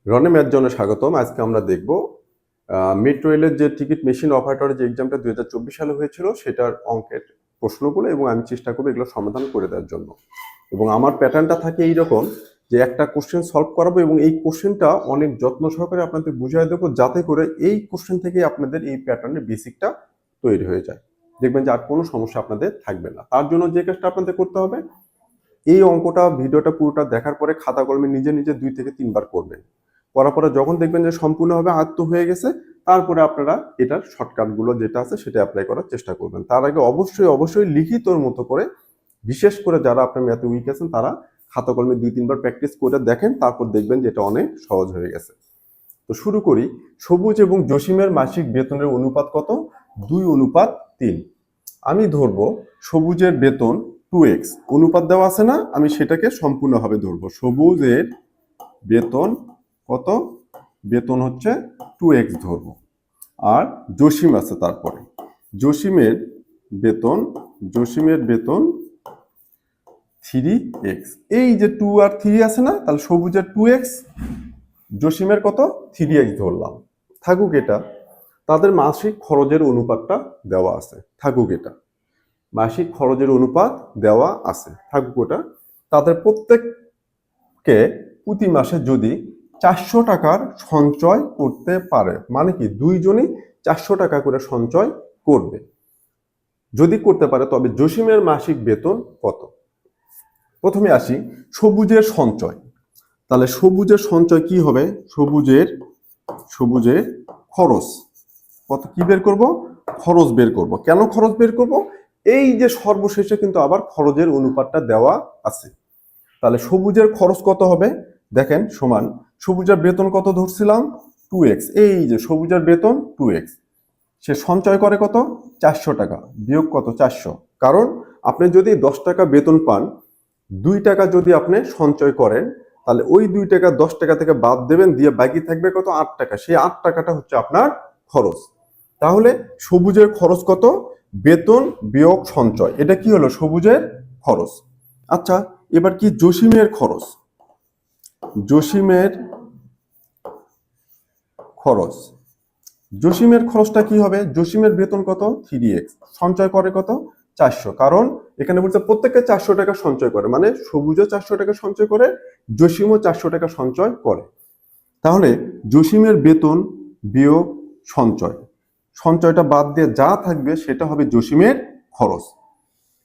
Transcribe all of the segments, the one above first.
রনে math জোনে স্বাগতম। আজকে আমরা দেখব মেট্রো রেলের যে টিকিট মেশিন অপারেটরের যে এক্সামটা 2024 সালে হয়েছিল সেটার অঙ্কের প্রশ্নগুলো, এবং আমি চেষ্টা করবো এগুলো সমাধান করে দেওয়ার জন্য। এবং আমার প্যাটার্নটা থাকে এইরকম যে একটা কোশ্চেন সলভ করাবো এবং এই কোশ্চেনটা অনেক যত্ন সহকারে আপনাদের বুঝিয়ে দেবো, যাতে করে এই কোশ্চেন থেকে আপনাদের এই প্যাটার্নের বেসিকটা তৈরি হয়ে যায়। দেখবেন যে আর কোনো সমস্যা আপনাদের থাকবে না। তার জন্য যে কাজটা আপনাদের করতে হবে, এই অঙ্কটা ভিডিওটা পুরোটা দেখার পরে খাতা কলমে নিজে নিজে 2 থেকে 3 বার করবেন। করার পরে যখন দেখবেন যে সম্পূর্ণভাবে আয়ত্ত হয়ে গেছে, তারপরে আপনারা এটার শর্টকাটগুলো যেটা আছে সেটা অ্যাপ্লাই করার চেষ্টা করবেন। তার আগে অবশ্যই লিখিতর মতো করে, বিশেষ করে যারা আপনার ম্যাথে উইক আছেন তারা খাতা কলমে 2-3 বার প্র্যাকটিস করে দেখেন, তারপর দেখবেন যে এটা অনেক সহজ হয়ে গেছে। তো শুরু করি। সবুজ এবং জসিমের মাসিক বেতনের অনুপাত কত? 2:3। আমি ধরবো সবুজের বেতন 2x, অনুপাত দেওয়া আছে না, আমি সেটাকে সম্পূর্ণভাবে ধরবো। সবুজের বেতন কত? বেতন হচ্ছে 2x ধরবো। আর জসিম আছে, তারপরে জসিমের বেতন 3x। এই যে 2 আর 3 আছে না, তাহলে সবুজের 2x, জসিমের কত? 3x ধরলাম। থাকুক এটা। তাদের মাসিক খরচের অনুপাতটা দেওয়া আছে, থাকুক এটা। মাসিক খরচের অনুপাত দেওয়া আছে, থাকুক ওটা। তাদের প্রত্যেককে প্রতি মাসে যদি 400 টাকার সঞ্চয় করতে পারে, মানে কি দুইজনই 400 টাকা করে সঞ্চয় করবে, যদি করতে পারে তবে জসিমের মাসিক বেতন কত? প্রথমে আসি সবুজের সঞ্চয়। তাহলে সবুজের সঞ্চয় কি হবে? সবুজের খরচ কত? কি বের করব? খরচ বের করব। কেন খরচ বের করব? এই যে সর্বশেষে কিন্তু আবার খরচের অনুপাতটা দেওয়া আছে। তাহলে সবুজের খরচ কত হবে? দেখেন, সমান সবুজের বেতন কত ধরছিলাম? 2x। এই যে সবুজের বেতন 2x, সে সঞ্চয় করে কত? 400 টাকা। বিয়োগ কত? 400। কারণ আপনি যদি 10 টাকা বেতন পান, 2 টাকা যদি আপনি সঞ্চয় করেন, তাহলে ওই 2 টাকা 10 টাকা থেকে বাদ দেবেন, দিয়ে বাকি থাকবে কত? 8 টাকা। সেই 8 টাকাটা হচ্ছে আপনার খরচ। তাহলে সবুজের খরচ কত? বেতন বিয়োগ সঞ্চয়, এটা কি হলো? সবুজের খরচ। আচ্ছা, এবার কি জসিমের খরচ? জসিমের খরচ জসিমের খরচটা কি হবে? জসিমের বেতন কত? 3x, সঞ্চয় করে কত? 400। কারণ এখানে বলছে প্রত্যেককে 400 টাকা সঞ্চয় করে, মানে সবুজও 400 টাকা সঞ্চয় করে, জসিমও 400 টাকা সঞ্চয় করে। তাহলে জসিমের বেতন বিয়োগ সঞ্চয়, সঞ্চয়টা বাদ দিয়ে যা থাকবে সেটা হবে জসিমের খরচ।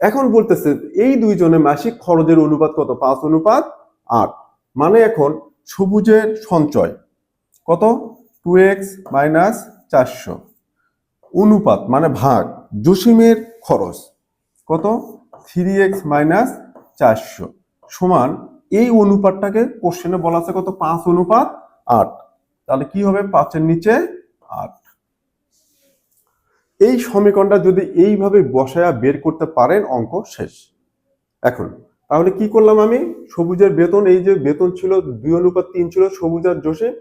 এখন বলতেছে এই দুইজনের মাসিক খরচের অনুপাত কত? 5:8। মানে এখন সবুজের সঞ্চয় কত? 2x মাইনাস 400, অনুপাত মানে ভাগ জসিমের খরচ কত? 3x মাইনাস 400, সমান এই অনুপাতটাকে কোশ্চেনে বলা আছে কত? 5:8। তাহলে কি হবে? 5-এর নিচে 8। এই সমীকরণটা যদি এইভাবে বসায়া বের করতে পারেন, অঙ্ক শেষ। এখন তাহলে কি করলাম আমি? সবুজের বেতন, এই যে বেতন ছিল 2:3 ছিল সবুজ আর জসিম,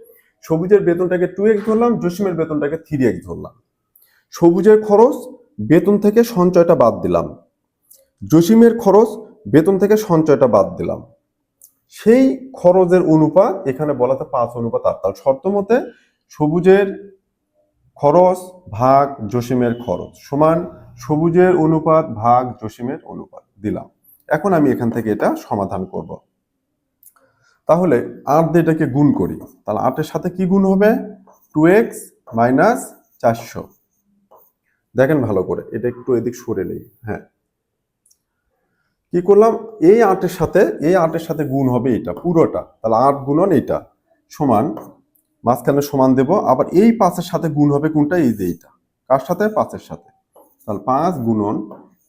সবুজের বেতনটাকে 2x ধরলাম, জসিমের বেতনটাকে 3x ধরলাম। সবুজের খরচ বেতন থেকে সঞ্চয়টা বাদ দিলাম, জসিমের খরচ বেতন থেকে সঞ্চয়টা বাদ দিলাম। সেই খরচের অনুপাত এখানে বলাতে 5:8। তাহলে শর্ত মতে সবুজের খরচ ভাগ জসিমের খরচ সমান সবুজের অনুপাত ভাগ জসিমের অনুপাত দিলাম। এখন আমি এখান থেকে এটা সমাধান করব। তাহলে 8 দিয়ে এটাকে গুণ করি, তাহলে 8-এর সাথে কি গুণ হবে? 2x minus 400। দেখেন ভালো করে, এটা একটু এদিক সরে নেই। হ্যাঁ, কি করলাম? এই 8-এর সাথে গুণ হবে এটা পুরোটা, তাহলে 8 গুণন এটা সমান, মাঝখানে সমান দেব, আবার এই 5-এর সাথে গুণ হবে কোনটা? এই যে এইটা। কার সাথে? 5-এর সাথে। তাহলে 5 গুণন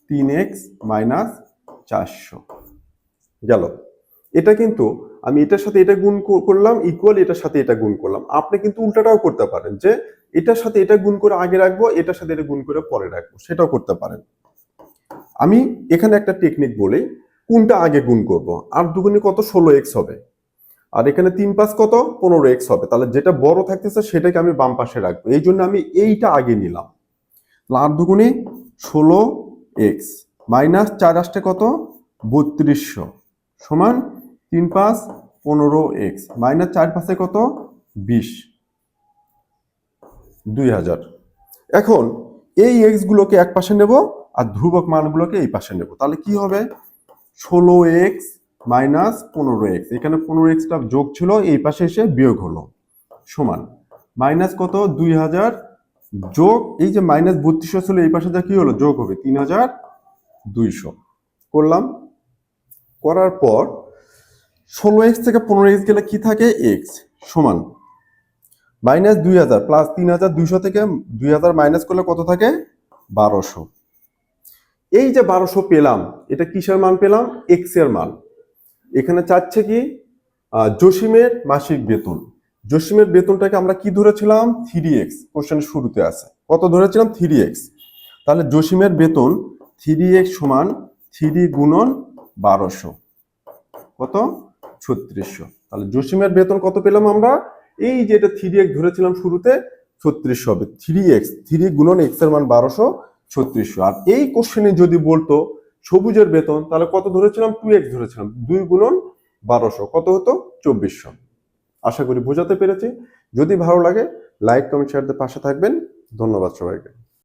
3x মাইনাস 400 গেল। এটা কিন্তু আমি এটার সাথে এটা গুণ করলাম, ইকুয়াল এটার সাথে এটা গুণ করলাম। আপনি কিন্তু উল্টাটাও করতে পারেন, যে এটার সাথে এটা গুণ করে আগে রাখবো, এটার সাথে এটা গুণ করে পরে রাখবো, সেটাও করতে পারেন। আমি এখানে একটা টেকনিক বলি, কোনটা আগে গুণ করব। 8 দুগুণে কত? 16x হবে। আর এখানে 3-5 কত? 15x হবে। তাহলে যেটা বড় থাকতেছে সেটাকে আমি বাম পাশে রাখবো, এই জন্য আমি এইটা আগে নিলাম। 8 দুগুণে 16x মাইনাস 4 আসতে কত? 3200 সমান 3-5 15x মাইনাস 4-5 কত? 20 2000। এখন এই এক্স গুলোকে এক পাশে নেব আর ধ্রুবক মানগুলোকে এই পাশে নেব, তাহলে কি হবে 16x মাইনাস 15x, এখানে 15xটা যোগ ছিল এই পাশে এসে বিয়োগ হলো, সমান মাইনাস কত 2000 যোগ এই যে মাইনাস 3200 ছিল এই পাশে যা কি হলো যোগ হবে 3200 করলাম। করার পর 16x থেকে 15x গেলে কি থাকে x, সমান মাইনাস 2000 প্লাস 3200 থেকে 2000 মাইনাস করলে কত থাকে 1200। এই যে 1200 পেলাম, এটা কিসের মান পেলাম, এক্স এর মান। এখানে চাচ্ছে কি জসিমের মাসিক বেতন, জসিমের বেতনটাকে আমরা কি ধরেছিলাম 3x, কোশ্চেনের শুরুতে আছে কত ধরেছিলাম 3x, তাহলে জসিমের বেতন 3x সমান 3 গুণন 1200 কত 3600। তাহলে জসিমের বেতন কত পেলাম আমরা, এই যে এটা 3x ধরেছিলাম শুরুতে 3600 হবে, 3x 3 গুণন x এর মান 1200 3600। আর এই কোশ্চেনে যদি বলতো সবুজের বেতন, তাহলে কত ধরেছিলাম 2x ধরেছিলাম, 2 গুণন 1200 কত হতো 2400। আশা করি বোঝাতে পেরেছি। যদি ভালো লাগে লাইক কমেন্ট শেয়ার দিয়ে পাশে থাকবেন। ধন্যবাদ সবাইকে।